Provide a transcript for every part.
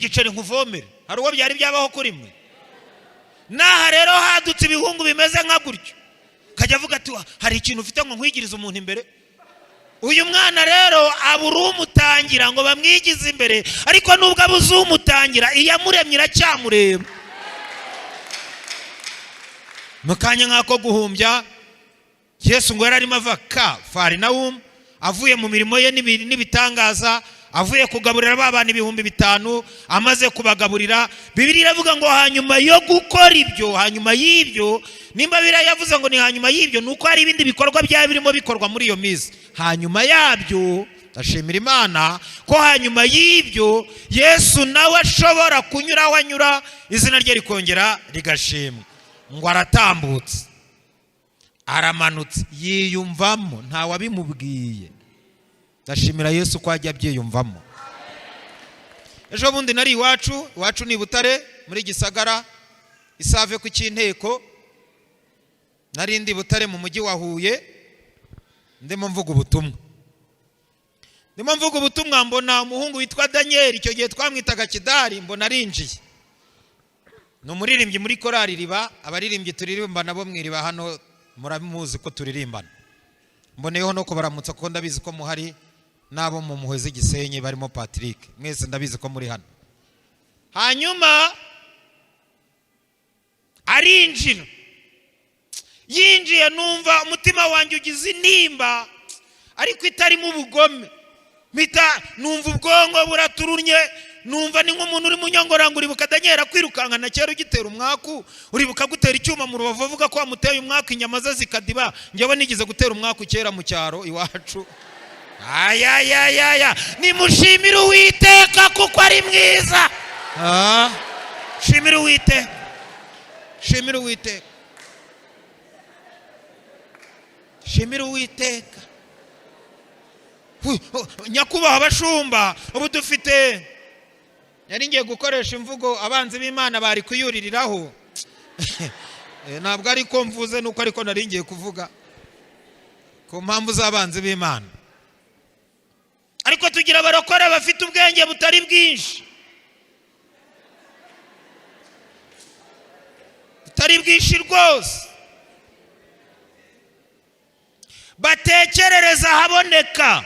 igiceri nkuvomere. Hari uwo byari byabaho kuri mwe? Naha rero hadutse ibihungu bimeze nka gutyo, kajya avuga ati hari ikintu ufite ngo nkwigirize umuntu imbere. Uyu mwana rero abura umutangira ngo bamwigize imbere, ariko nubwo abuze umutangira iyamuremye iracyamureba. Mukanya nkako guhumbya Yesu ngo yararimo ava Kafarinawumu, avuye mu mirimo ye n'ibitangaza, avuye kugaburira babana 5,000, amaze kubagaburira. Bibiliya iravuga ngo hanyuma yo gukora ibyo, hanyuma y'ibyo, nimba Bibiliya yavuze ngo ni hanyuma y'ibyo, nuko hari ibindi bikorwa bya birimo bikorwa muri iyo minsi. Hanyuma yabyo ndashimira Imana ko hanyuma y'ibyo Yesu nawe ashobora kunyura wanyura, izina rye rikongera rigashimwa. Ngo aratambutse, aramanutse, yiyumvamo, nta wabimubwiye. Ndashimira Yesu ko ajya byiyumvamo. Ejo bundi nari iwacu ni Butare muri Gisagara, isave ku cy'inteko. Nari ndi Butare mu mujyi wa Huye, ndimo mvuga ubutumwa, mbona umuhungu witwa Daniel, icyo gihe twamwitaga Kidari, mbona arinjiye. Ni umuririmbyi muri korali Riba, abaririmbyi turirimba nabo mwiriba hano muramuzi ko turirimbana. Mboneyeho no kubaramutsa kuko ndabizi ko muhari nabo mu muhwezi Gisenyi barimo Patrick, mwese ndabizi ko muri hano. Hanyuma arinjira, yinjiye numva umutima wanjye ugize intimba, ariko itarimo ubugome. Mpita numva ubwongo buraturunye, numva ni nk'umuntu uri munyongoranga. Uribuka Daniel kwirukanka na kera ugitera umwaku, uribuka gutera icyuma mu rubavu avuga ko amuteye umwaku inyama ze zikadiba. Njyewe nigize gutera umwaku kera mu cyaro iwacu. Nimushimire Uwiteka kuko ari mwiza. Shimira Uwiteka, shimira Uwiteka, shimira Uwiteka. Nyakubahwa abashumba, ubu dufite, yari ngiye gukoresha imvugo abanzi b'Imana bari kuyuririraho. Ntabwo ariko mvuze, nuko ariko nari ngiye kuvuga ku mpamvu z'abanzi b'Imana. Ariko tugira abarokore bafite ubwenge butari bwinshi, butari bwinshi rwose, batekerereza haboneka.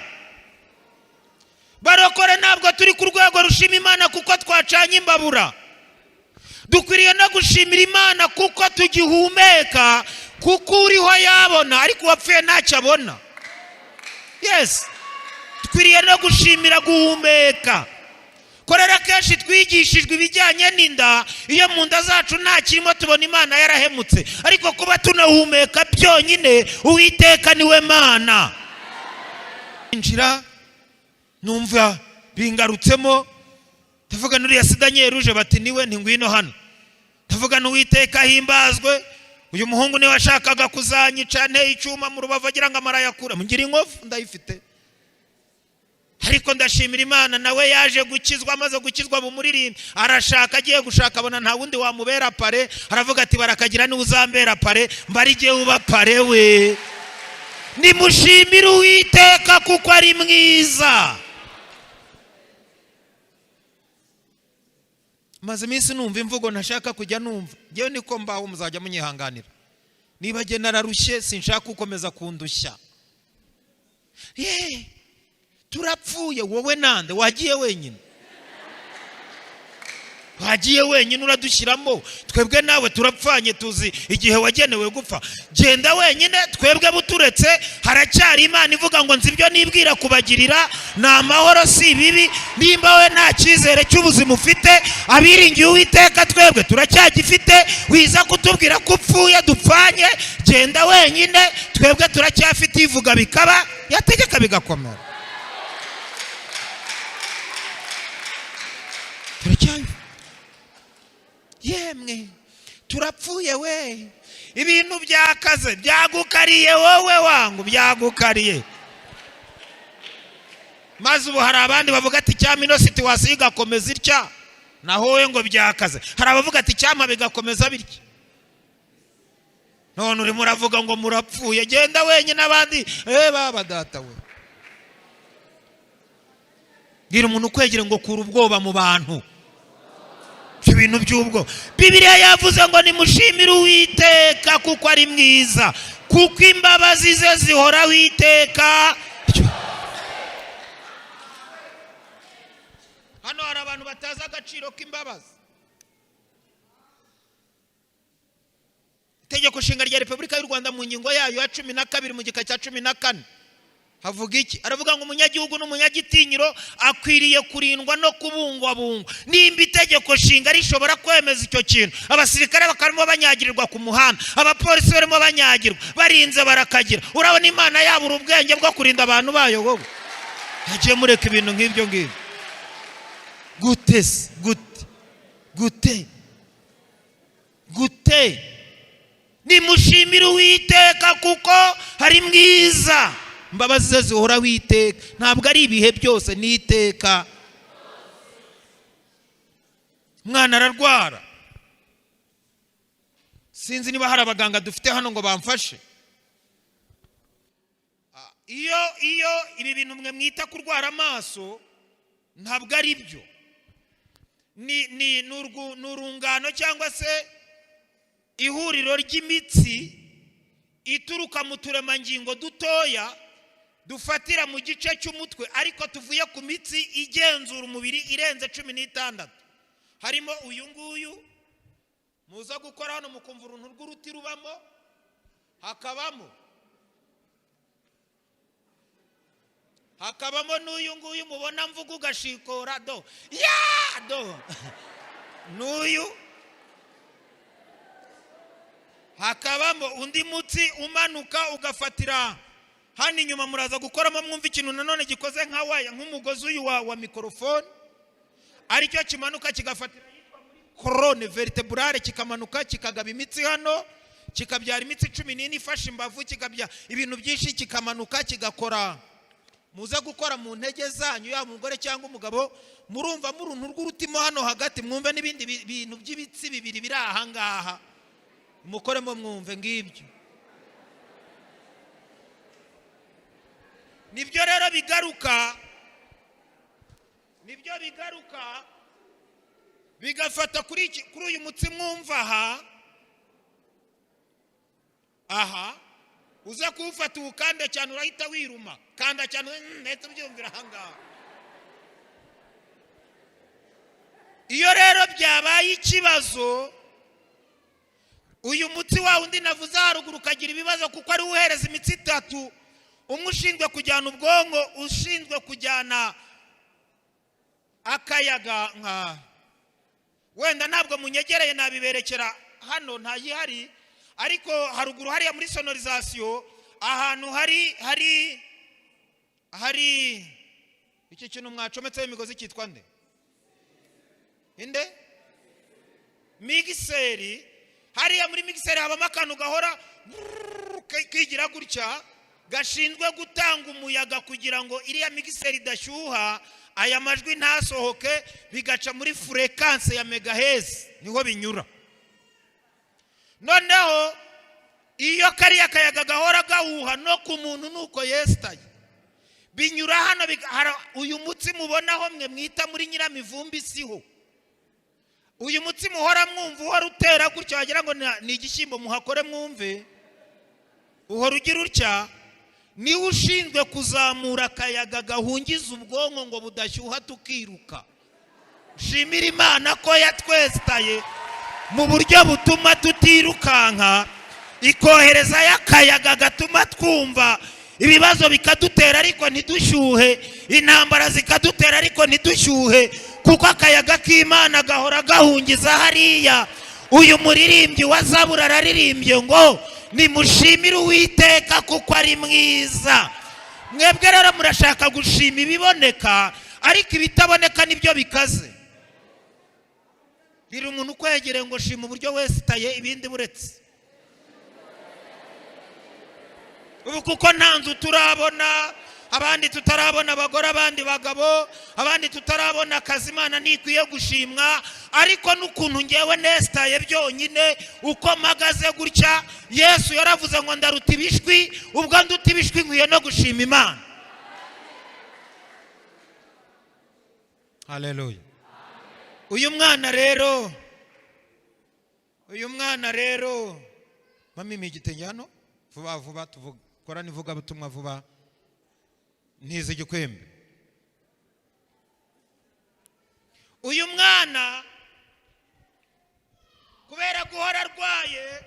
Barokore ntabwo turi ku rwego rushima Imana kuko twacanye imbabura. Dukwiriye no gushimira Imana kuko tugihumeka, kuko uriho yabona ariko uwapfuye ntacyo abona. Yes, dukwiriye no gushimira guhumeka. Korera kenshi twigishijwe ibijyanye n'inda, iyo mu nda zacu nta kirimo tubona Imana yarahemutse, ariko kuba tunahumeka byonyine Uwiteka niwe Mana. Injira numva bingarutsemo, ndavuga n'uriya Daniel uje, bati niwe, ngwino hano. Ndavuga n'Uwiteka himbazwe, uyu muhungu niwe washakaga kuzanyica, nteye icyuma mu rubavu agira ngo amarayakura, mugira inkovu ndayifite. Ariko ndashimira Imana, nawe yaje gukizwa, amaze gukizwa mu muririmbi, arashaka, agiye gushaka abona nta wundi wamubera pare, aravuga ati barakagira ni uzambera pare, mbarige uba pare we. Nimushimire Uwiteka kuko ari mwiza. Maze iminsi numva imvugo ntashaka kujya numva, ngewe niko mbaho, muzajya munyihanganira. Niba jye nararushye sinshaka gukomeza kundushya. Turapfuye, wowe nande wagiye wenyine? Wagiye wenyine uradushyiramo, twebwe nawe turapfanye, tuzi igihe wagenewe gupfa. Genda wenyine, twebwe buturetse haracyari Imana ivuga ngo nzi ibyo nibwira kubagirira ni amahoro si ibibi. Nimba we nta cyizere cy'ubuzima ufite, abiringiye Uwiteka twebwe turacyagifite. Wiza kutubwira ko upfuye dupfanye, genda wenyine, twebwe turacyafite ivuga bikaba, yategeka bigakomera. Yemwe turapfuye we, ibintu byakaze, byagukariye wowe wangu, byagukariye. Maze ubu hari abandi bavuga ati cyama ino situation igakomeza itya, naho we ngo byakaze. Hari abavuga ati cyama bigakomeza bitya. None urimo uravuga ngo murapfuye, genda wenyine, abandi baba data we. Gira umuntu kwegera ngo kura ubwoba mu bantu. ibintu by'ubwo. Bibiliya yavuze ngo nimushimire Uwiteka kuko ari mwiza, kuko imbabazi ze zihoraho iteka. Hano hari abantu batazi agaciro k'imbabazi. Itegeko nshinga rya Repubulika y'u Rwanda mu ngingo yayo ya 12 mu gika cya 14 havuga iki? Aravuga ngo umunyagihugu n'umunyagitinyiro akwiriye kurindwa no kubungwabungwa. Nimba itegeko nshinga rishobora kwemeza icyo kintu, abasirikare bakarimo banyagirirwa ku muhanda, abapolisi barimo banyagirwa, barinze barakagira, urabona Imana yabura ubwenge bwo kurinda abantu bayo wowe? Hagiye mureka ibintu nk'ibyo ngibyo. Gute nimushimire Uwiteka kuko ari mwiza, imbabazi ze zihoraho iteka. Ntabwo ari ibihe byose, ni iteka. Mwana ararwara, sinzi niba hari abaganga dufite hano ngo bamfashe. Iyo ibi bintu mwe mwita kurwara amaso ntabwo ari byo, ni urungano cyangwa se ihuriro ry'imitsi ituruka mu turemangingo dutoya dufatira mu gice cy'umutwe, ariko tuvuye ku mitsi igenzura umubiri irenze 16. Harimo uyu nguyu muza gukora hano mukumva uruntu rw'uruti rubamo, hakabamo n'uyu nguyu mubona mvuga ugashikora do n'uyu, hakabamo undi mutsi umanuka ugafatira hano inyuma. Muraza gukoramo mwumva ikintu nanone gikoze nka waya, nk'umugozi uyu wa mikrofone, aricyo kimanuka kigafatira yitwa muri colonne vertebrale, kikamanuka kikagaba imitsi hano, kikabyara imitsi 14 ifasha imbavu, kikabya ibintu byinshi, kikamanuka kigakora. Muza gukora mu ntege zanyu, ya umugore cyangwa umugabo, murumva muruntu rw'urutimo hano hagati, mwumve n'ibindi bintu by'ibitsi bibiri biri aha ngaha, mukoremo mwumve ngibyo. Nibyo rero bigaruka bigafata kuri uyu mutsi mwumva aha uza kuwufata ukande cyane urahita wiruma, kanda cyane nahita ubyumvira aha ngaha. Iyo rero byabaye ikibazo, uyu mutsi wa undi navuze haruguru ukagira ibibazo, kuko ari uhereza imitsi 3, umwe ushinzwe kujyana ubwonko, ushinzwe kujyana akayaga. Nka wenda ntabwo munyegereye nabiberekera hano ntayihari, ariko haruguru hariya muri sonorisation ahantu hari iki kintu mwacometseho imigozi cyitwa nde? Mixeri. Hariya muri mixeri habamo akantu gahora kigira gutya, gashinzwe gutanga umuyaga kugira ngo iriya mixeri idashyuha, aya majwi ntasohoke, bigaca muri fréquence ya megahertz, niho binyura. Noneho iyo kariya kayaga gahora gahuha no ku muntu nuko yestaye, binyura hano. Uyu mutsi mubonaho mwe mwita muri nyiramivumbi siho. Uyu mutsi muhora mwumva uhora utera gutya wagira ngo ni igishyimbo, muhakore mwumve, uhora ugira utya, niwe ushinzwe kuzamura akayaga gahungiza ubwonko ngo budashyuha tukiruka. Shimira Imana ko yatwestaye mu buryo butuma tutirukanka, ikohereza y'akayaga gatuma twumva ibibazo bikadutera ariko ntidushyuhe, intambara zikadutera ariko ntidushyuhe, kuko akayaga k'Imana gahora gahungiza hariya. Uyu muririmbyi wa Zaburi araririmbye ngo nimushimire Uwiteka kuko ari mwiza. Mwebwe rero murashaka gushima ibiboneka, ariko ibitaboneka nibyo bikaze. Biri umuntu ukwegereye ngo shima uburyo westaye ibindi buretse. Ubu kuko nta nzu turabona, abandi tutarabona abagore, abandi bagabo, abandi tutarabona akazi, Imana nikwiye gushimwa. Ariko n'ukuntu ngewe nestaye byonyine uko mpagaze gutya, Yesu yaravuze ngo ndaruta ibishwi, ubwo nduta ibishwi nkwiye no gushima Imana. Haleluya. uyu mwana rero mamimi igitenge hano vuba vuba tuvugora nivuga butumwa vuba ntize igikwembe. Uyu mwana kubera guhora arwaye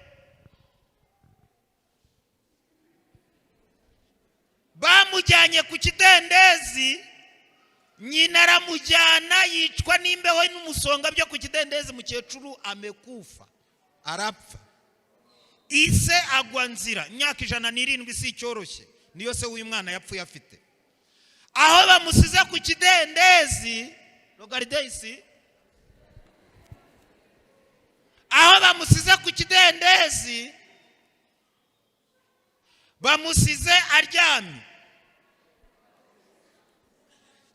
bamujyanye ku kidendezi, nyina aramujyana yicwa n'imbeho n'umusonga byo ku kidendezi, mukecuru amekufa arapfa. Ise agwa nzira, imyaka 107 si cyoroshye, niyo se uyu mwana yapfuye afite. Aho bamusize ku kidendezi Logaridesi, aho bamusize ku kidendezi bamusize aryamye.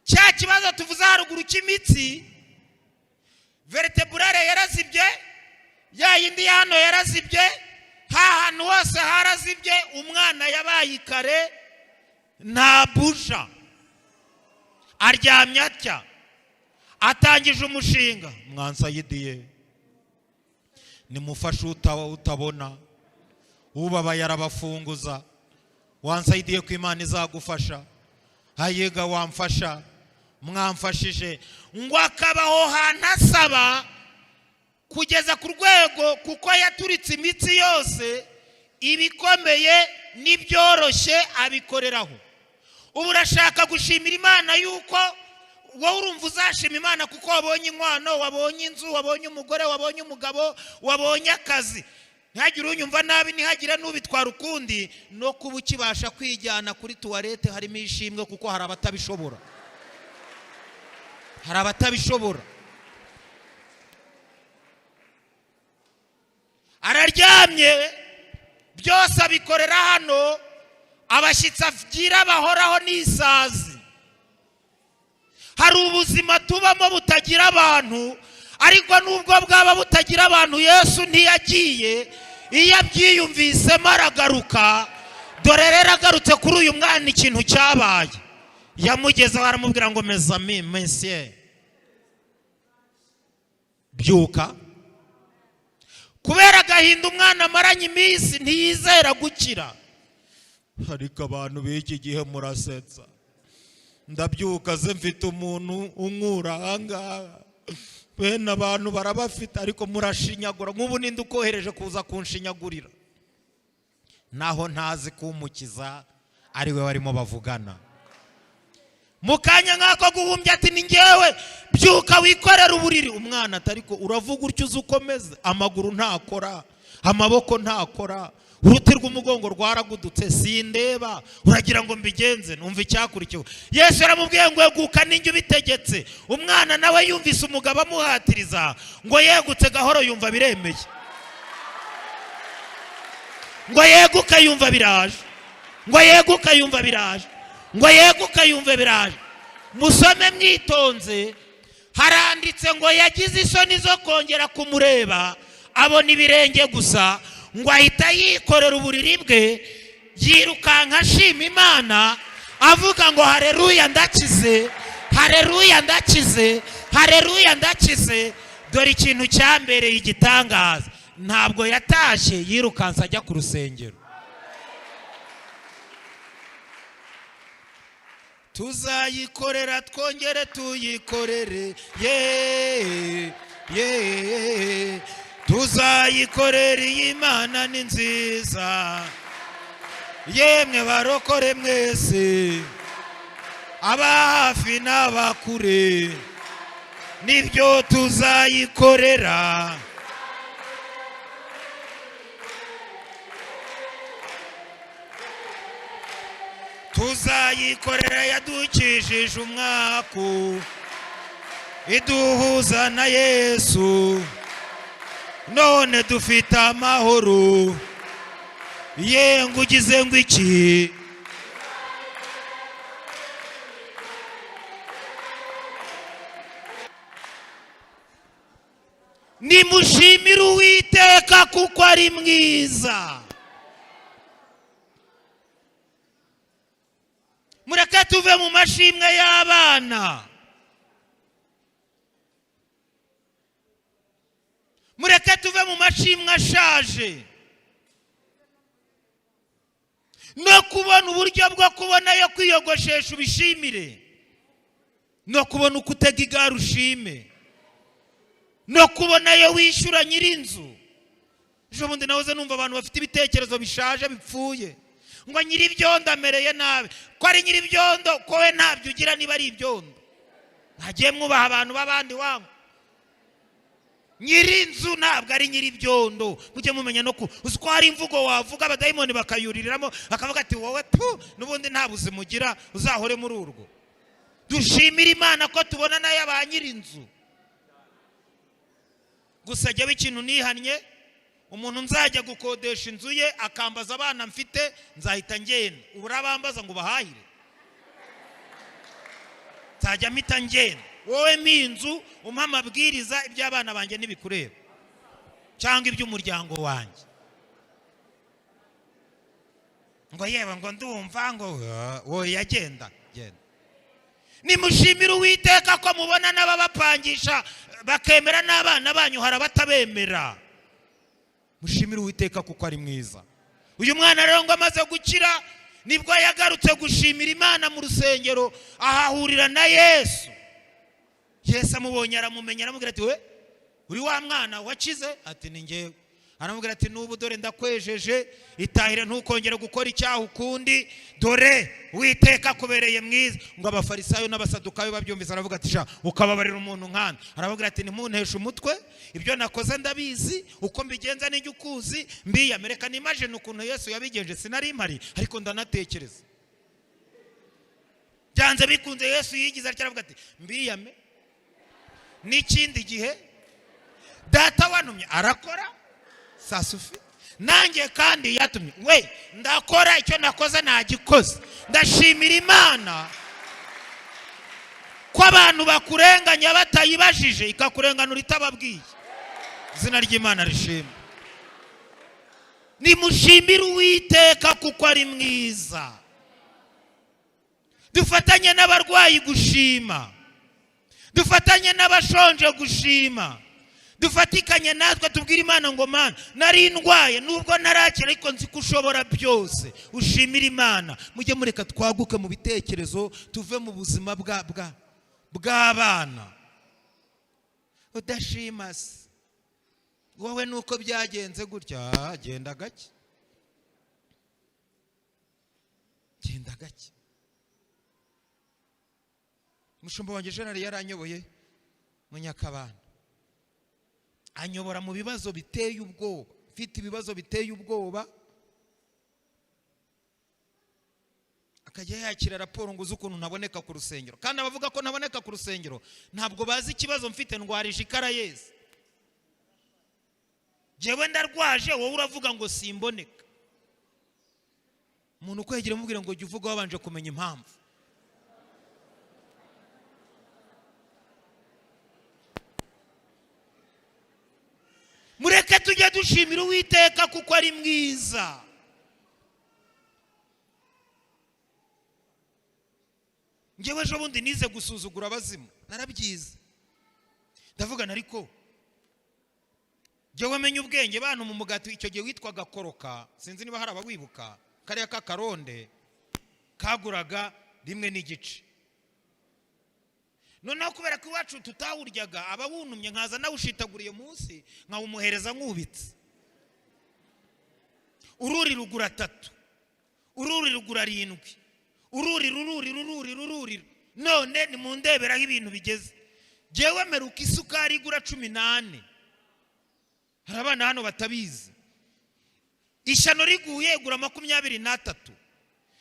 Cya kibazo tuvuze haruguru cy'imitsi vertebrale yarazibye, ya yindi hano yarazibye, hantu hose harazibye. Umwana yabaye kare nta buja, aryamye atya, atangije umushinga. Mwansayidiye nimufashe utabona, ubaba yarabafunguza, wansayidiye ko Imana izagufasha. Hayega wamfasha, mwamfashije. Ngo akabaho hantu asaba kugeza ku rwego kuko yaturitse imitsi yose, ibikomeye n'ibyoroshye abikoreraho. Ubu urashaka gushimira Imana yuko wowe urumva uzashima Imana kuko wabonye inkwano, wabonye inzu, wabonye umugore, wabonye umugabo, wabonye akazi. Ntihagire unyumva nabi, ntihagire n'ubitwara ukundi. No kuba ukibasha kwijyana kuri tuwarete harimo ishimwe, kuko hari abatabishobora, hari abatabishobora. Araryamye, byose abikorera hano. Abashyitsi agira bahoraho n'isazi. Hari ubuzima tubamo butagira abantu, ariko nubwo bwaba butagira abantu Yesu ntiyagiye. Iyo abyiyumvisemo aragaruka. Dore rero agarutse kuri uyu mwana ikintu cyabaye. Yamugezeho aramubwira ngo mes amis, monsieur, byuka. Kubera agahinda umwana amaranye iminsi ntiyizera gukira. Ariko abantu b'iki gihe murasetsa. Ndabyuka ze mfite umuntu unkura ahangaha, bene abantu barabafite, ariko murashinyagura. Nk'ubu ninde ukohereje kuza kunshinyagurira? Naho ntazi kumukiza ari we barimo bavugana. Mukanya nk'ako guhumbya ati ni ngewe, byuka wikorera uburiri. Umwana atariko uravuga utyo uzukomeze, amaguru ntakora, amaboko ntakora, uruti rw'umugongo rwaragudutse, sindeba, uragira ngo mbigenze. Numva icyakurikiwe. Yesu aramubwiye ngo eguka ninjye ubitegetse. Umwana nawe yumvise umugabo amuhatiriza, ngo yegutse gahoro yumva biremeye, ngo yeguka yumva biraje, ngo yeguka yumva biraje, ngo yeguka yumva biraje. Musome mwitonze, haranditse ngo yagize isoni zo kongera kumureba, abona ibirenge gusa, ngo ahita yikorera uburiri bwe, yirukanka ashima Imana, avuga ngo haleluya ndakize, haleluya ndakize, haleluya ndakize. Dore ikintu cyambereye igitangaza, ntabwo yatashye yirukansa ajya ku rusengero. Tuzayikorera twongere tuyikorere, tuzayikorera. Imana ni nziza. Yemwe barokore mwese, abahafi n'abakure, nibyo tuzayikorera. Tuzayikorera yadukijije umwaku, iduhuza na Yesu, none dufite amahoro. Yengu ugize ngo iki? Nimushimire Uwiteka kuko ari mwiza. Mureke tuve mu mashimwe y'abana. mureke tuve mu mashimwe ashaje no kubona uburyo bwo kubona yo kwiyogoshesha ubishimire, no kubona uko utega igare ushime, no kubona yo wishyura nyir'inzu. ejo bundi nahoze numva abantu bafite ibitekerezo bishaje bipfuye ngo nyir'ibyondo amereye nabi. Ko ari nyir'ibyondo ko we ntabyo ugira niba ari ibyondo? Ntagiye mwubaha abantu b'abandi wangu. Nyir'inzu ntabwo ari nyir'ibyondo. Mujye mumenya no uzi ko hari imvugo wavuga abadayimoni bakayuriramo akavuga ati wowe n'ubundi nta buzima ugira uzahore muri urwo. Dushimira Imana ko tubona nayo ba nyir'inzu. Gusa jyewe ikintu nihannye, umuntu nzajya gukodesha inzu ye akambaza abana mfite, nzahita ngenda. Urabambaza ngo bahahire? Nzajya mpita ngenda. Wowe minzu umpa amabwiriza iby'abana banjye n'ibikureba cyangwa iby'umuryango wanjye. Ngo yewe ngo ndumva ngo wowe yagenda genda. Nimushimire Uwiteka ko mubona n'ababapangisha bakemera n'abana banyu hari abatabemera. Mushimire Uwiteka kuko ari mwiza. Uyu mwana rero ngo amaze gukira nibwo yagarutse gushimira Imana mu rusengero, ahahurira na Yesu. Yesu amubonye aramumenya, aramubwira ati we uri wa mwana wakize? Ati ni njyewe. Aramubwira ati n'ubu dore ndakwejeje, itahire ntukongere gukora icyaha ukundi, dore Uwiteka kubereye mwiza. Ngo abafarisayo n'abasadukayo babyumvise aravuga ati sha ukababarira umuntu nkana. Arababwira ati ntimunteshe umutwe, ibyo nakoze ndabizi, uko mbigenza n'ijya ukuzi, mbiyamereka nimagine ukuntu Yesu yabigenje sinari impari, ariko ndanatekereza. Byanze bikunze Yesu yigize aravuga ati mbiyame n'ikindi gihe data wantumye arakora sasufi, nanjye kandi yatumye we ndakora icyo nakoze nagikoze. Ndashimira Imana ko abantu bakurenganya batayibajije ikakurenganura itababwiye. Izina ry'Imana rishimwe. Nimushimire Uwiteka kuko ari mwiza. Dufatanye n'abarwayi gushima, dufatanye n'abashonje gushima, dufatikanye natwe tubwire Imana ngo Mana nari ndwaye nubwo narakira ariko nzi ko ushobora byose. Ushimire Imana. Mujye mureka twaguke mu bitekerezo, tuve mu buzima bw'abana. Udashima se wowe nuko byagenze gutya, genda gake, genda gake. Umushumba wanjye Jenali yaranyoboye mu Nyakabanda, anyobora mu bibazo biteye ubwoba. Mfite ibibazo biteye ubwoba, akajya yakira raporo ngo uzi ukuntu ntaboneka ku rusengero. Kandi abavuga ko ntaboneka ku rusengero ntabwo bazi ikibazo mfite. Ndwarije ikarayezi, jewe ndarwaje, wowe uravuga ngo simboneka. Umuntu kwegera umubwira ngo jya uvuga wabanje kumenya impamvu. Mureke tujye dushimira Uwiteka kuko ari mwiza. Njyewe ejo bundi nize gusuzugura abazimu, narabyize. Ndavuga nariko njyewe menye ubwenge. Bantu mu mugati icyo gihe witwaga koroka, sinzi niba hari abawibuka, kariya k'akaronde kaguraga 1.9. Noneho kubera ko iwacu tutawuryaga, abawunumye nkaza nawushitaguriye munsi nkawumuhereza nkubitse. Ururi rugura 3, ururi rugura 7, ururi. None ni mu ndeberaho ibintu bigeze. Jewe meruka isukari igura 18. Hari abana hano batabizi. Ishano riguye igura 23.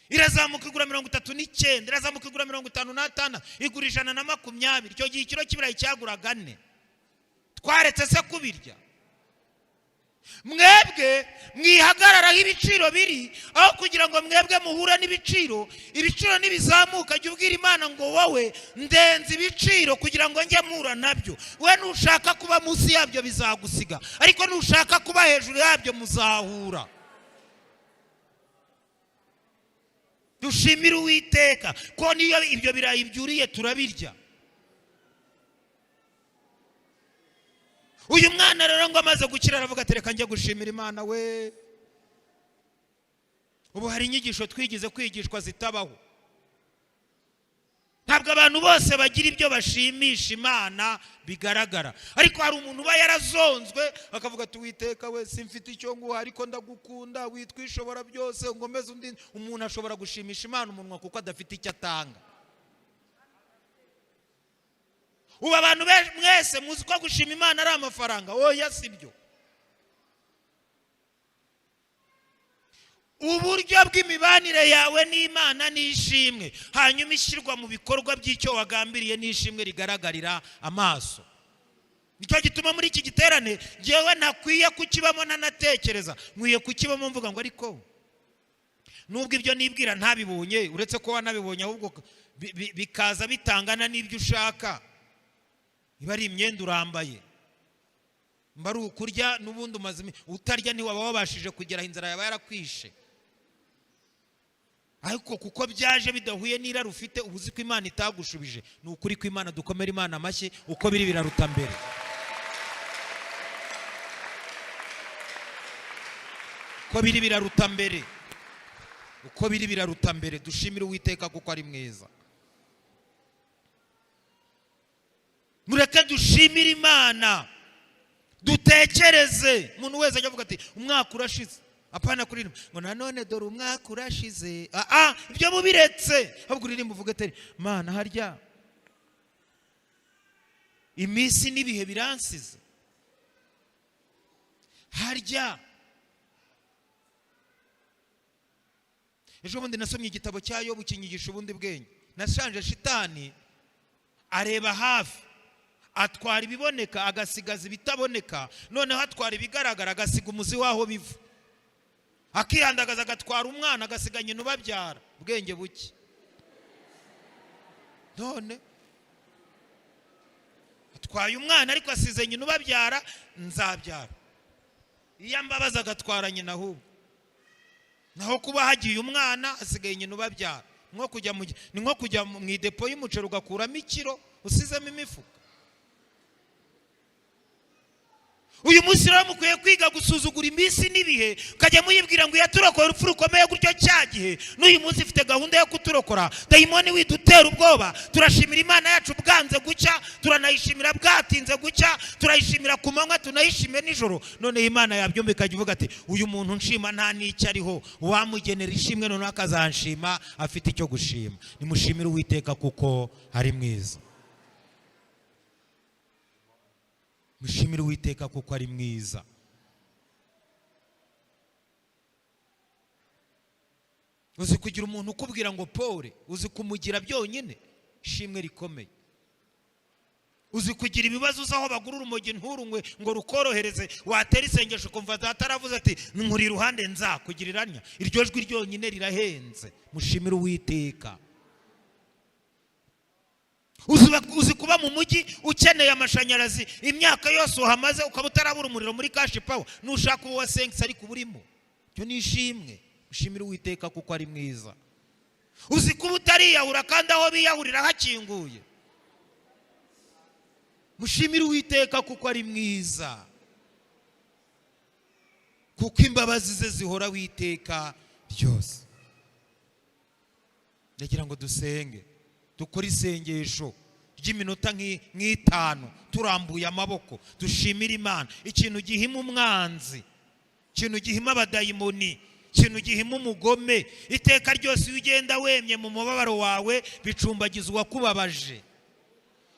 Irazamuka igura 39, irazamuka igura 55, igura 120. Icyo gihe ikiro kibirayi cyaguraga 4. Twaretse se kubirya? Mwebwe mwihagararaho ibiciro biri, aho kugira ngo mwebwe muhura n'ibiciro. Ibiciro nibizamuka jya ubwira Imana ngo wowe ndenze ibiciro kugira ngo njye mpura nabyo. We nushaka kuba munsi yabyo bizagusiga, ariko nushaka kuba hejuru yabyo muzahura. Dushimire Uwiteka ko niyo ibyo birayi byuriye turabirya. uyu mwana rero ngo amaze gukira aravuga ati reka njye gushimira Imana we. Ubu hari inyigisho twigize kwigishwa zitabaho. Ntabwo abantu bose bagira ibyo bashimisha Imana bigaragara, ariko hari umuntu uba yarazonzwe akavuga ati Uwiteka we simfite icyo nguha ariko ndagukunda, witwa ishobora byose ngomeze undi. Umuntu ashobora gushimisha Imana umunwa kuko adafite icyo atanga. Ubu abantu mwese muzi ko gushima Imana ari amafaranga. Oya sibyo. Uburyo bw'imibanire yawe n'Imana n'ishimwe, hanyuma ishyirwa mu bikorwa by'icyo wagambiriye n'ishimwe rigaragarira amaso. Nicyo gituma muri iki giterane jewe nakwiye kukibamo nanatekereza, nkwiye kukibamo mvuga ngo ariko nubwo ibyo nibwira ntabibonye, uretse ko wanabibonye ahubwo bikaza bitangana n'ibyo ushaka. Iba ari imyenda urambaye, mba ari ukurya n'ubundi umazimi utarya ntiwaba wabashije kugera inzara yaba yarakwishe. Ariko kuko byaje bidahuye n'irari ufite, ubuzi ko Imana itagushubije. Ni ukuri ko Imana dukomera Imana amashyi, uko biri biraruta mbere. Uko biri biraruta mbere. Uko biri biraruta mbere. Dushimire Uwiteka kuko ari mwiza. Mureke dushimire Imana, dutekereze. Umuntu wese ajya avuga ati umwaka urashize, apana kuririmba ngo nanone dore umwaka urashize. Ibyo mubiretse, ahubwo uririmba uvuga ati Mana harya iminsi n'ibihe biransize, harya ejo bundi nasomye igitabo cya Yobu kinyigisha ubundi bwenge. Nashanje shitani areba hafi, atwara ibiboneka agasigaza ibitaboneka, noneho atwara ibigaragara agasiga umuzi waho biva, akihandagaza agatwara umwana agasiga nyina ubabyara. Ubwenge buke. None atwaye umwana ariko asize nyina ubabyara, nzabyara. Iyo mbabaza agatwara nyina ahubwo, naho kuba hagiye umwana asigaye nyina ubabyara. Ni nko kujya mu idepo y'umuceri ugakuramo ikiro usizemo imifuka. Uyu munsi rero mukwiye kwiga gusuzugura iminsi n'ibihe, ukajya muyibwira ngo yaturokora urupfu rukomeye gutyo cya gihe. N'uyu munsi ifite gahunda yo kuturokora. Dayimoni widutera ubwoba. Turashimira Imana yacu bwanze gucya, turanayishimira bwatinze gucya, turayishimira ku manywa, tunayishime nijoro. None Imana yabyumva ikajya ivuga ati uyu muntu nshima nta n'icyo ariho, wamugenera ishimwe none akazanshima afite icyo gushima. Nimushimire Uwiteka kuko ari mwiza. Mushimire Uwiteka kuko ari mwiza. Uzi kugira umuntu ukubwira ngo pole, uzi kumugira byonyine ishimwe rikomeye. Uzi kugira ibibazo uzaho bagura urumogi nturunywe ngo rukorohereze, watera isengesho kumva ataravuze ati nkuri iruhande nzakugiriranya. Iryo jwi ryonyine rirahenze. Mushimire Uwiteka. Uzi kuba mu mujyi ukeneye amashanyarazi imyaka yose uhamaze ukaba utarabura umuriro muri cash power, nushaka uwo wasengse ariko burimo. Cyo nishimwe. Mushimire Uwiteka kuko ari mwiza. Uzi kuba utariyahura kandi aho biyahurira hakinguye. Mushimire Uwiteka kuko ari mwiza, kuko imbabazi ze zihora Uwiteka byose. Ndagira ngo dusenge, dukora isengesho ry'iminota nk'itanu turambuye amaboko, dushimira Imana. Ikintu gihima umwanzi, ikintu gihima abadayimoni, ikintu gihima umugome, iteka ryose iyo ugenda wemye mu mubabaro wawe bicumbagiza uwakubabaje.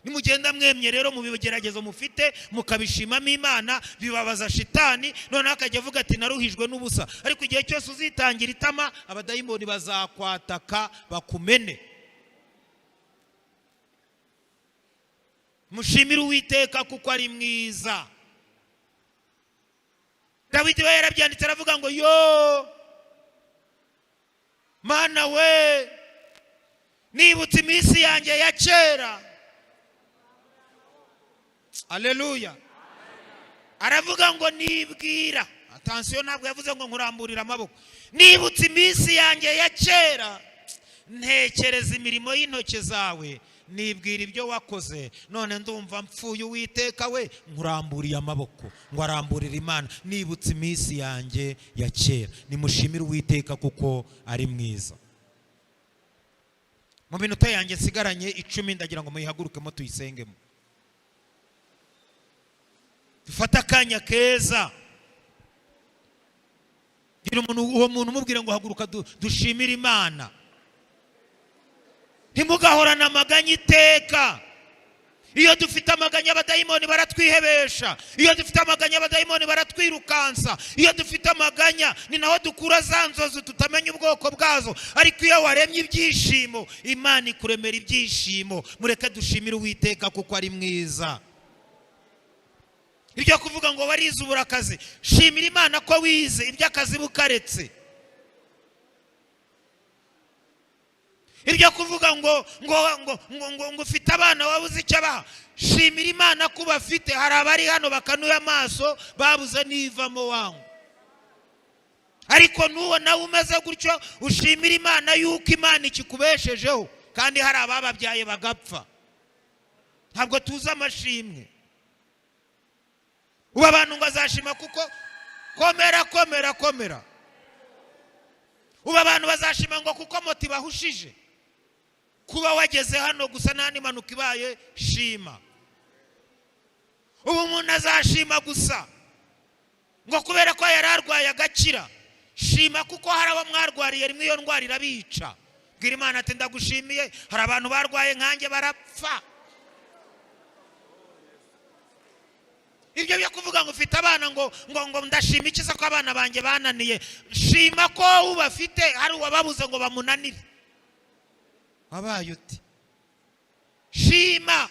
Nimugenda mwemye rero mu bigeragezo mufite mukabishimamo Imana, bibabaza shitani, none akajya avuga ati naruhijwe n'ubusa. Ariko igihe cyose uzitangira itama, abadayimoni bazakwataka bakumene. Mushimire Uwiteka kuko ari mwiza. Dawidi we yarabyanditse aravuga ngo yo Mana we, nibutse iminsi yanjye ya kera. Haleluya. Aravuga ngo nibwira, attention, ntabwo yavuze ngo nkuramburira amaboko. Nibutse iminsi yanjye ya kera, ntekereza imirimo y'intoke zawe, nibwira ibyo wakoze, none ndumva mpfuye. Uwiteka we nkuramburiye amaboko ngo aramburire Imana, nibutse iminsi yanjye ya kera. Nimushimire Uwiteka kuko ari mwiza. Mu minota yanjye nsigaranye 10 ndagira ngo muyihagurukemo tuyisengemo. Dufata akanya keza, gira uwo muntu umubwire ngo haguruka dushimire Imana. Ntimugahorana amaganya iteka. Iyo dufite amaganya abadayimoni baratwihebesha, iyo dufite amaganya abadayimoni baratwirukansa, iyo dufite amaganya ni naho dukura za nzozi tutamenya ubwoko bwazo. Ariko iyo waremye ibyishimo, Imana ikuremera ibyishimo. Mureke dushimire Uwiteka kuko ari mwiza. Ibyo kuvuga ngo warize uburakazi, shimira Imana ko wize iby'akazi bukaretse. Ibyo kuvuga ngo ufite abana wabuze icyo abaha, shimira Imana ko bafite. Hari abari hano bakanuye amaso babuze n'ivamo wangu. Ariko nuwo nawe umeze gutyo, ushimira Imana yuko Imana ikikubeshejeho. Kandi hari abababyaye bagapfa. Ntabwo tuzi amashimwe. Ubu abantu ngo azashima kuko komera. Ubu abantu bazashima ngo kuko moto bahushije. Kuba wageze hano gusa nta n'impanuka ibaye, shima. Ubu umuntu azashima gusa ngo kubera ko yari arwaye agakira, shima kuko hari abo mwarwariye rimwe iyo ndwara irabica. Bwira Imana ati ndagushimiye, hari abantu barwaye nkanjye barapfa. Ibyo byo kuvuga ngo ufite abana ngo ndashima iki se ko abana banjye bananiye, shima ko ubafite. Hari uwababuze ngo bamunanire, wabaye uti shima.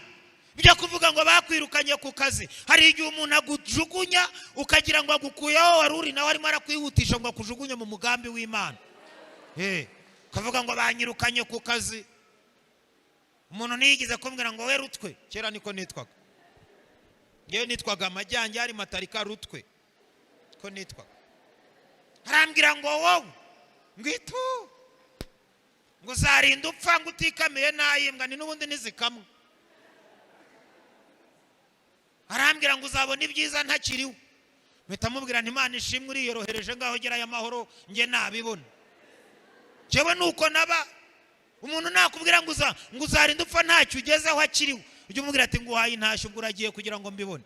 Ibyo kuvuga ngo bakwirukanye ku kazi, hari igihe umuntu agujugunya ukagira ngo agukuyeho wari uri, nawe arimo arakwihutisha ngo akujugunye mu mugambi w'Imana. Kavuga ngo banyirukanye ku kazi. Umuntu niyigize kumbwira ngo we Rutwe, kera niko nitwaga. Ngewe nitwaga Amajyanjye, ari Matarika Rutwe ko nitwaga. Arambwira ngo wowe ngwitu ngo uzarinda upfa ngo utikamiye nayimbwa, ni n'ubundi nizikamwe. Arambwira ngo uzabona ibyiza ntakiriwe. Mpita mubwira nti Imana ishimwe uriyorohereje ngaho gerayo amahoro nge nabibona. Jewe nuko naba umuntu nakubwira ngo uzarinda upfa ntacyo ugezeho akiriwe, ujye umubwira ati nguhaye intashyo ubwo uragiye kugira ngo mbibone.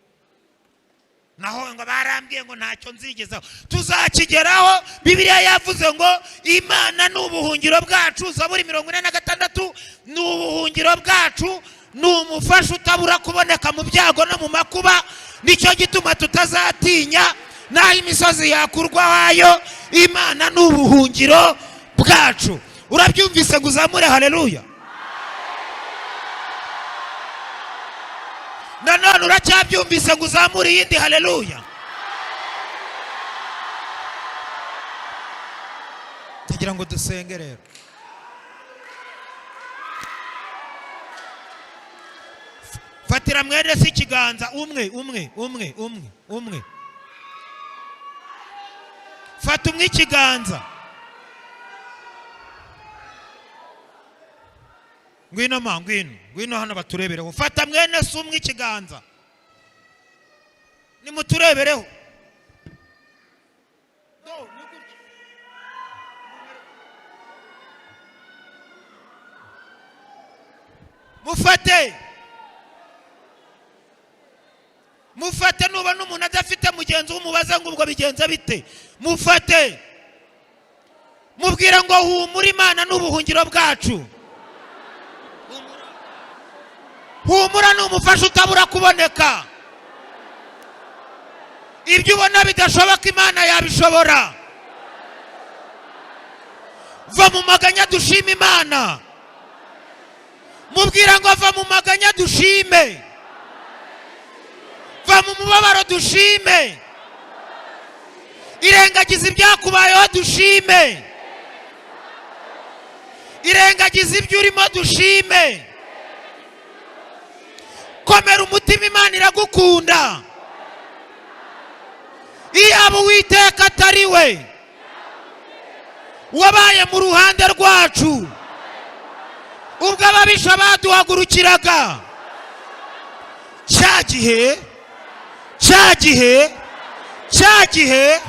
Naho ngo barambwiye ngo ntacyo nzigezaho. Tuzakigeraho. Bibiliya yavuze ngo Imana ni ubuhungiro bwacu. Zaburi 46 ni ubuhungiro bwacu, ni umufasha utabura kuboneka mu byago no mu makuba. Nicyo gituma tutazatinya naho imisozi yakurwaho. Imana ni ubuhungiro bwacu. Urabyumvise ngo uzamure haleluya. Nanone uracyabyumvise ngo uzamure yindi haleluya. Tugira ngo dusenge rero. Fatira mwene si ikiganza umwe. Fata umwe ikiganza. Ngwino hano baturebereho. Fata mwene si umwe ikiganza, nimuturebereho. Mufate nuba n'umuntu adafite mugenzi w'umubaza ngo ubwo bigenza bite. Mufate mubwira ngo humura, Imana n'ubuhungiro bwacu. Humura ni umufasha utabura kuboneka. Ibyo ubona bidashoboka Imana yabishobora. Va mu maganya dushime Imana. Mubwira ngo va mu maganya dushime. Va mu mubabaro dushime. Irengagiza ibyakubayeho dushime. Irengagiza ibyo urimo dushime. Komera umutima, Imana iragukunda. Iyaba Uwiteka atari we wabaye mu ruhande rwacu, ubwo ababisha baduhagurukiraga cya gihe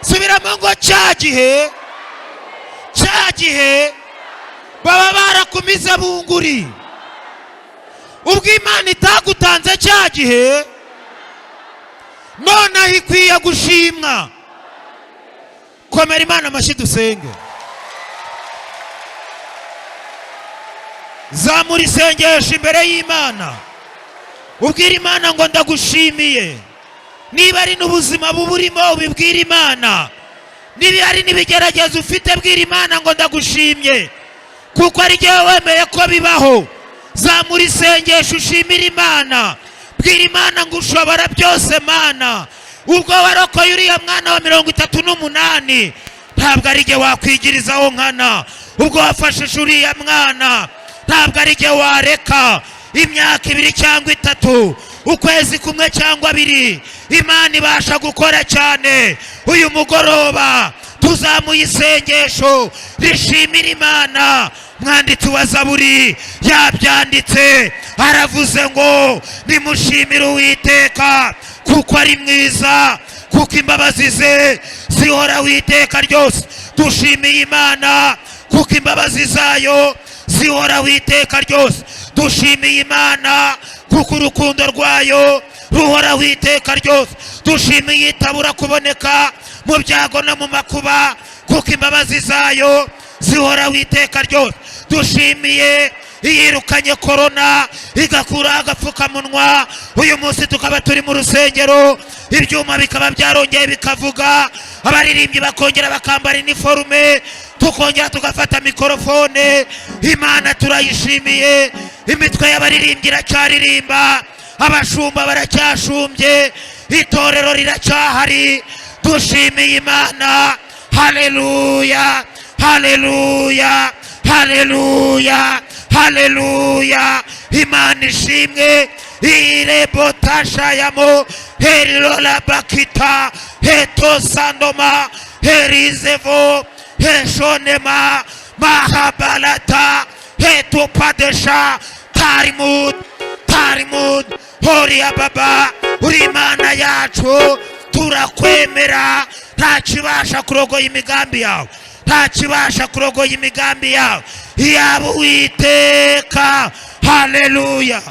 subiramo ngo cya gihe baba barakumize bunguri. ubwo Imana itagutanze cya gihe nonaho ikwiye gushimwa. komera Imana amashyi dusenge. zamura isengesho imbere y'Imana, ubwira Imana ngo ndagushimiye. niba ari n'ubuzima buburimo ubibwira Imana, niba ari n'ibigeragezo ufite bwira Imana ngo ndagushimye, kuko ari jyewe wemeye ko bibaho. zamura isengesho ushimira Imana, bwira Imana ngo ushobora byose Mana. ubwo warokoye uriya mwana wa 38 ntabwo ari jye wakwigirizaho nkana. ubwo wafashije uriya mwana ntabwo ari jye wareka. imyaka 2 cyangwa 3, ukwezi kumwe cyangwa 2, Imana ibasha gukora cyane. uyu mugoroba tuzamuye isengesho rishimira Imana. mwanditsi wa Zaburi yabyanditse, aravuze ngo nimushimire Uwiteka kuko ari mwiza, kuko imbabazi ze zihoraho iteka ryose. dushimiye Imana kuko imbabazi zayo zihoraho iteka ryose. dushimiye Imana kuko urukundo rwayo ruhoraho iteka ryose. dushimiye itabura kuboneka mu byago no mu makuba, kuko imbabazi zayo zihoraho iteka ryose. dushimiye iyirukanye korona igakura agapfukamunwa. uyu munsi tukaba turi mu rusengero, ibyuma bikaba byarongeye bikavuga, abaririmbyi bakongera bakambara iniforume, tukongera tugafata mikorofone. Imana turayishimiye. imitwe y'abaririmbyi iracyaririmba, abashumba baracyashumbye, itorero riracyahari. dushimiye Imana. haleluya, haleluya, haleluya, haleluya. Imana ishimwe. irebotashayamo herirola bakita heto sandoma herizevo heshonema mahabalata heto padesha tarimud horiya baba. uri Imana yacu, turakwemera. nta kibasha kurogoya imigambi yawe, nta kibasha kurogoya imigambi yawe. yaba Uwiteka. haleluya.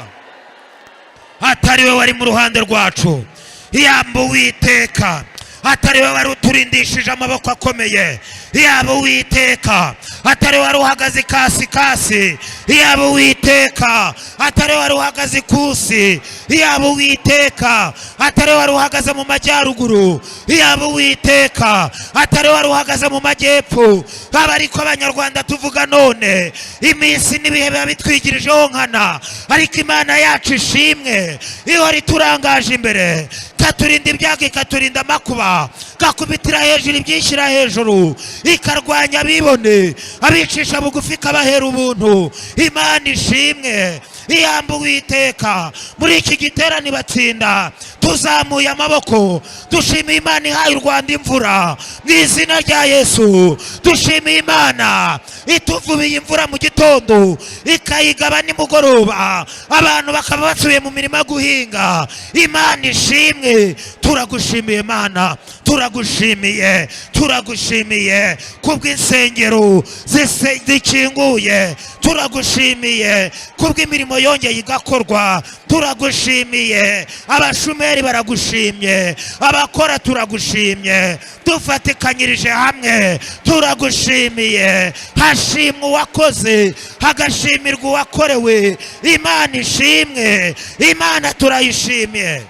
atari we wari mu ruhande rwacu, yaba Uwiteka. atari we wari uturindishije amaboko akomeye, yaba Uwiteka. atari we wari uhagaze ikasi, yaba Uwiteka. atari we wari uhagaze ikusi, yaba Uwiteka. atari we wari uhagaze mu majyaruguru, yaba Uwiteka. atari we wari uhagaze mu majyepfo. aba ariko abanyarwanda tuvuga none, iminsi n'ibihe biba bitwigirijeho nkana, ariko Imana yacu ishimwe ihora iturangaje imbere, ikaturinda ibyago, ikaturinda amakuba, ikakubitira hejuru ibyishyira hejuru, ikarwanya abibone, abicisha bugufi ikabahera ubuntu. Imana ishimwe. iyamba Uwiteka. muri iki giterane batsinda, tuzamuye amaboko, dushimiye Imana ihaye u Rwanda imvura mu izina rya Yesu. dushimiye Imana ituvubiye imvura mu gitondo, ikayigaba nimugoroba, abantu bakaba basubiye mu mirimo guhinga. Imana ishimwe. turagushimiye Imana, turagushimiye, turagushimiye kubw'insengero zikinguye, turagushimiye kubw'imirimo yongeye igakorwa, turagushimiye. abashumeri baragushimye, abakora turagushimye, dufatikanyirije hamwe turagushimiye. hashimwe uwakoze, hagashimirwa uwakorewe. Imana ishimwe. Imana turayishimye.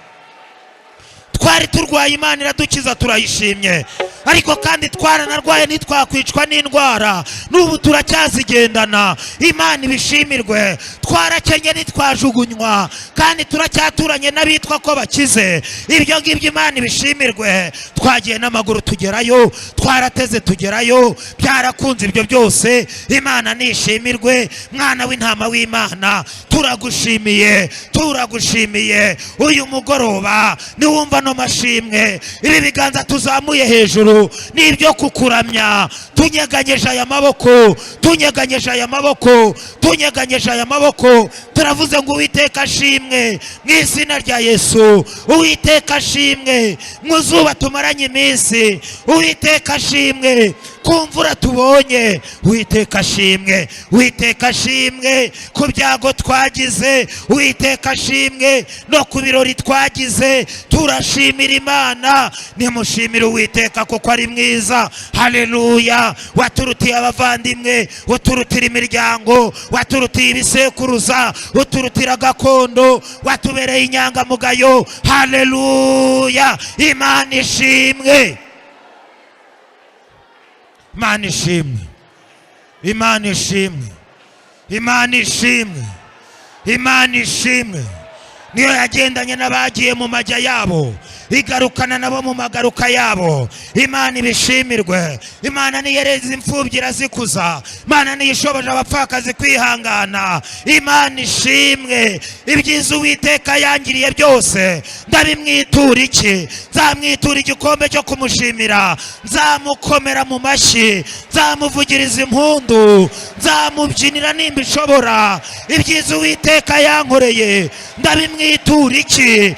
twari turwaye, Imana iradukiza, turayishimye. ariko kandi twaranarwaye ntitwakwicwa n'indwara, n'ubu turacyazigendana. Imana ibishimirwe. twarakenye ntitwajugunywa, kandi turacyaturanye n'abitwa ko bakize. Ibyo ngibyo Imana ibishimirwe. Twagiye n'amaguru tugerayo, twarateze tugerayo, byarakunze ibyo byose. Imana nishimirwe. Mwana w'intama w'Imana, turagushimiye, turagushimiye. Uyu mugoroba niwumva no mashimwe, ibi biganza tuzamuye hejuru n'ibyo kukuramya, tunyeganyeje aya maboko, tunyeganyeje aya maboko, tunyeganyeje aya maboko. Turavuze ngo Uwiteka ashimwe mu izina rya Yesu. Uwiteka ashimwe mu zuba tumaranye iminsi. Uwiteka ashimwe ku mvura tubonye. Uwiteka ashimwe, Uwiteka ashimwe ku byago twagize. Uwiteka ashimwe no ku birori twagize. Turashimira Imana. Nimushimire Uwiteka kuko ari mwiza. Haleluya. Waturutiye abavandimwe, uturutira imiryango, waturutiye ibisekuruza, uturutira gakondo, watubereye inyangamugayo. Haleluya. Imana ishimwe, Imana ishimwe, Imana ishimwe, Imana ishimwe, Imana ishimwe. Niyo yagendanye n'abagiye mu majya yabo, igarukana nabo mu magaruka yabo. Imana ibishimirwe. Imana niyereza imfubyi irazikuza. Imana niyishoboje abapfakazi kwihangana. Imana ishimwe. Ibyiza Uwiteka yangiriye byose ndabimwitura iki? Nzamwitura igikombe cyo kumushimira, nzamukomera mu mashyi, nzamuvugiriza impundu, nzamubyinira nimba ishobora. Ibyiza Uwiteka yankoreye ndabimwitura iki?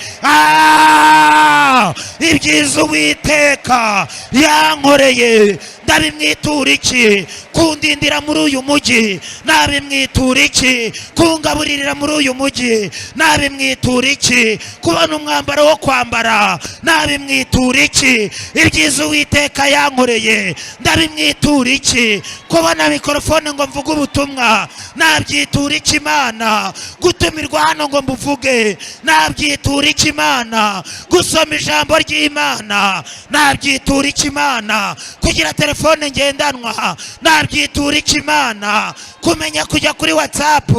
Ibyiza Uwiteka yankoreye ndabimwitura iki? Kundindira muri uyu mujyi nabimwitura iki? Kungaburirira muri uyu mujyi nabimwitura iki? Kubona umwambaro wo kwambara nabimwitura iki? Ibyiza Uwiteka yankoreye ndabimwitura iki? Kubona mikrofone ngo mvuge ubutumwa nabyitura iki Imana? Gutumirwa hano ngo mbuvuge nabyitura iki Imana? Gusoma ijambo ry'Imana nabyitura iki Imana? Kugira telefone ngendanwa nabyitura iki Imana? Kumenya kujya kuri WhatsApp,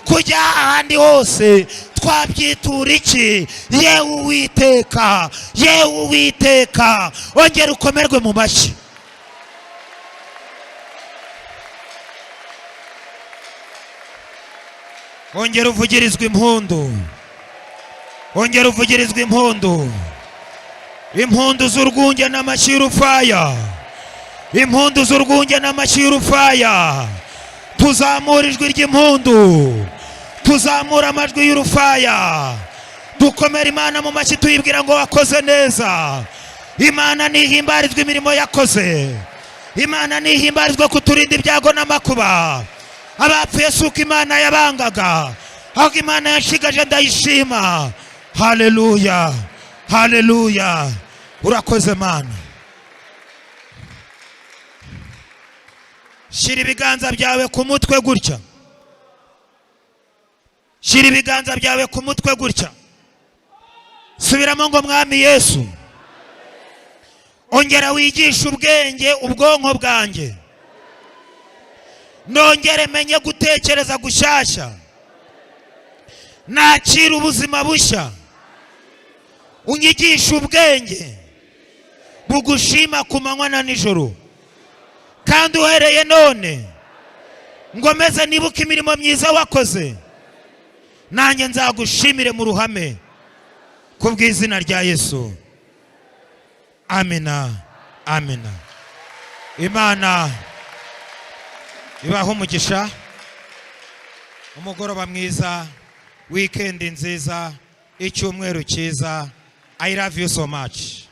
kujya ahandi hose twabyitura iki? Yewe Uwiteka, yewe Uwiteka, ongera ukomerwe mu mashyi. Ongera uvugirizwe impundu, ongera uvugirizwe impundu. Impundu z'urwunge n'amashyi y'urufaya, impundu z'urwunge n'amashyi y'urufaya. Tuzamura ijwi ry'impundu, tuzamura amajwi y'urufaya, dukomera Imana mu mashyi tuyibwira ngo wakoze neza. Imana nihimbarizwe imirimo yakoze. Imana nihimbarizwe kuturinda ibyago n'amakuba. Abapfuye suko Imana yabangaga, ahubwo Imana yashigaje ndayishima. Haleluya, haleluya. Urakoze Mana. Shira ibiganza byawe ku mutwe gutya, shira ibiganza byawe ku mutwe gutya. Subiramo ngo Mwami Yesu, ongera wigisha ubwenge ubwonko bwanjye, nongere menye gutekereza gushyashya, nakira ubuzima bushya. Unyigisha ubwenge bugushima ku manywa na nijoro, kandi uhereye none ngomeze nibuka imirimo myiza wakoze, nanjye nzagushimire mu ruhame kubw'izina rya Yesu. Amina, amina. Imana ibaho umugisha, umugoroba mwiza, weekend nziza, icyumweru cyiza. I love you so much.